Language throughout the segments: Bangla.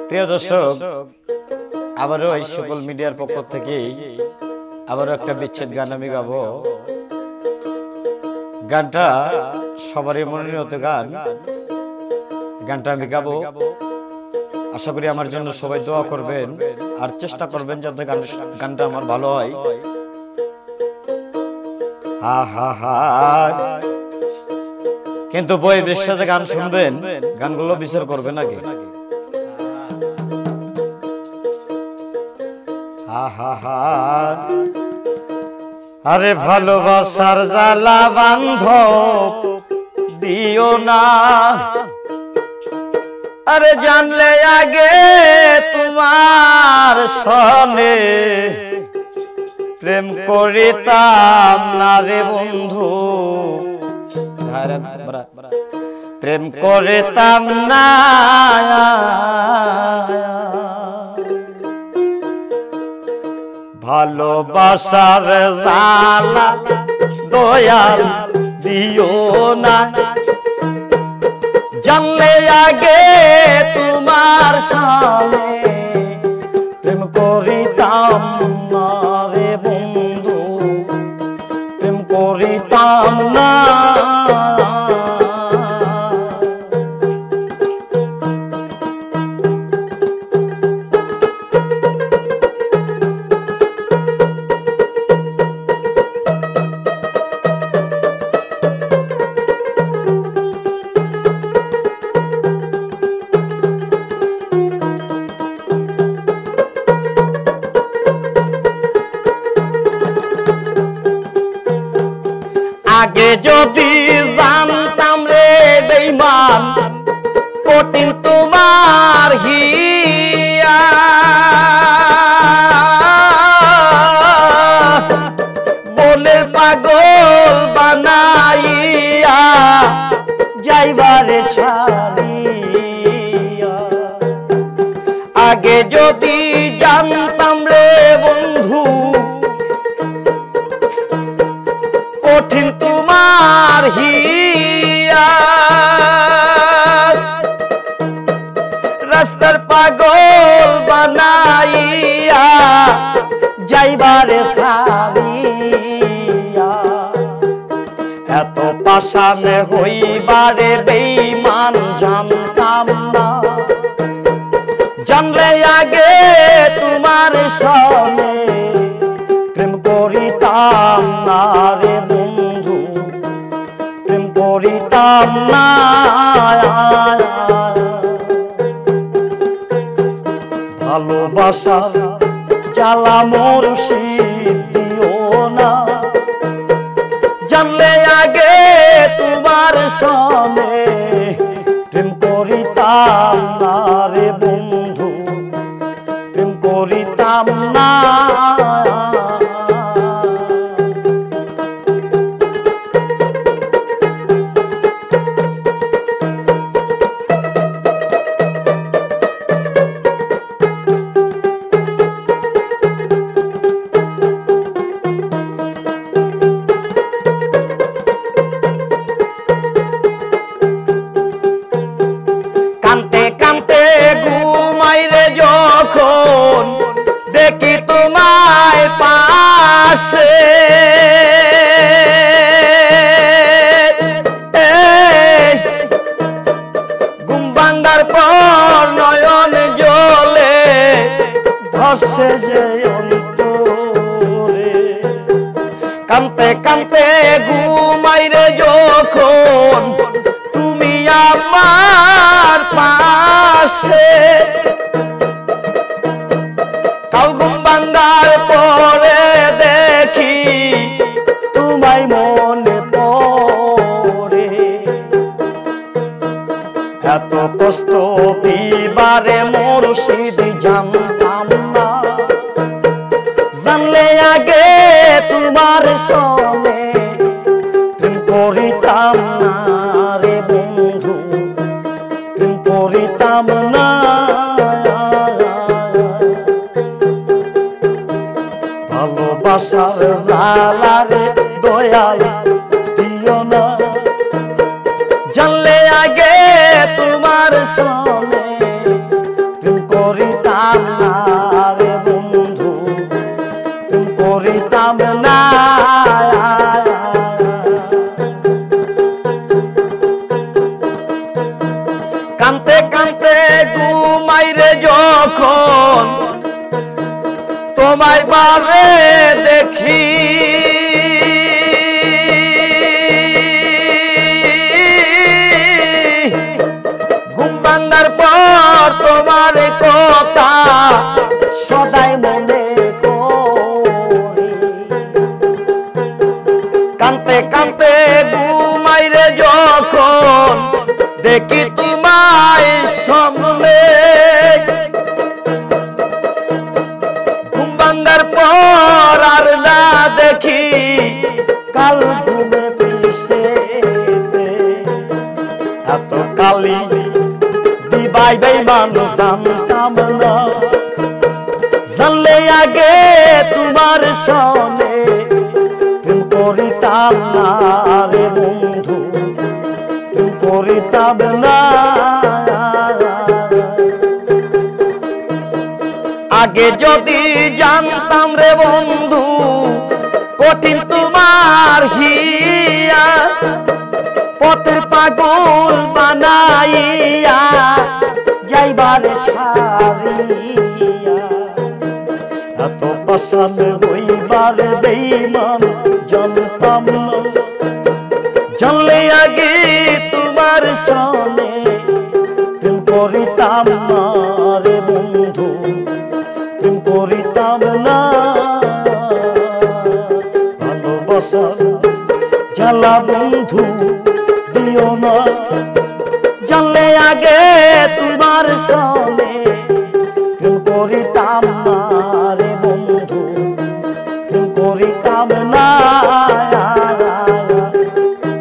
প্রিয় দর্শক, আবারও এই সকল মিডিয়ার পক্ষ থেকে আবারও একটা বিচ্ছেদ গান আমি গাবো। গানটা সবারই মনোনীত গান। গানটা আমি গাবো, আশা করি আমার জন্য সবাই দোয়া করবেন আর চেষ্টা করবেন যাতে গানটা আমার ভালো হয়। হা হা হা। কিন্তু বই বিশ্বাসে গান শুনবেন, গানগুলো বিচার করবেন আগে। হা হা হা। আরে ভালোবাসার জ্বালা বান্ধব দিও না, আরে জানলে আগে তোমার সনে প্রেম করিতাম না রে বন্ধু, প্রেম করিতাম না। ভালোবাসার জ্বালা দয়াল দিও না, জানলে আগে তোমার সামনে প্রেম করিতাম না রে বন্ধু, প্রেম করিতাম না। আগে যদি জানতাম রে বেঈমান কঠিন তোমার হিয়া, বনের পাগল বানাইয়া যাইবারে ছাড়িয়া। আগে যদি জানতাম রে বন্ধু কঠিন তোমার হিয়া, রাস্তার পাগল বানাইয়া যাইবারে সারিয়া। এত পাশানে হইবারে বেঈমান জানতাম না, জানলে আগে তোমার সনে প্রেম করিতাম না রে বন্ধু, প্রেম করিতাম না। ভালোবাসা জ্বালা মুর্শিদ দিও না, জানলে আগে তোমার সনে প্রেম করিতাম না রে বন্ধু, প্রেম করিতাম না। কানতে কানতে ঘুমাই রে যখন দেখি তোমায় পাশে, ঘুম ভাঙার পর নয়ন জলে ধসে যে অন্তরে। কানতে কানতে ঘুমাই রে যখন তুমি আমার পাশে, কাল ঘুম ভাঙার পরে দেখি তোমায় মনে পড়ে। এত কষ্ট দিবারে মুর্শিদ জানতাম না, জানলে আগে তোমার সনে প্রেম করিতাম না রে বন্ধু, প্রেম করিতাম না। ভালোবাসার জ্বালা রে দয়াল দিও না, জানলে আগে তোমার সনে প্রেম করিতাম না রে বন্ধু, প্রেম করিতাম না। কানতে কানতে ঘুমাই রে যখন তোমায় বারে দেখি, ঘুম ভাঙার পর তোমার কথা সদাই মনে করি। কানতে কানতে ঘুমাই রে যখন দেখি তোমায় সামনে, ঘুম ভাঙার পর আর না দেখি কাল ঘুমে পিছে এত কালি দিবাই বেঈমান জানতাম না, জানলে আগে তোমার সনে প্রেম করিতাম না রে বন্ধু, প্রেম করিতাম না। আগে যদি জানতাম রে বন্ধু কঠিন তোমার হিয়া, পথের পাগল বানাইয়া যাইবার ছাড়িয়া, এত পছন্দ হইবার বেঈমান জানতাম না, জানলে আগে তোমার সনে প্রেম করিতাম না রে বন্ধু, প্রেম করিতাম না। ভালোবাসার জ্বালা বন্ধু দিও না, জানলে আগে তোমার সনে প্রেম করিতাম না রে বন্ধু, প্রেম করিতাম না।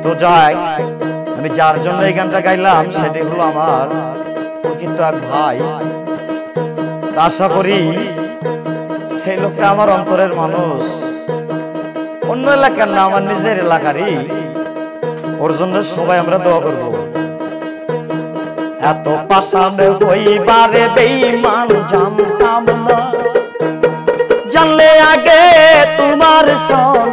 তো যাই, আমি যার জন্য এই গানটা গাইলাম সেটি হলো আমার প্রকৃত এক ভাই। আশা করি সেই লোকটা আমার অন্তরের মানুষ, অন্য এলাকার না, আমার নিজের এলাকারই। ওর জন্য সবাই আমরা দোয়া করব। এত পাষাণ হইবারে বেঈমান জানতাম না, জানলে আগে তোমার সনে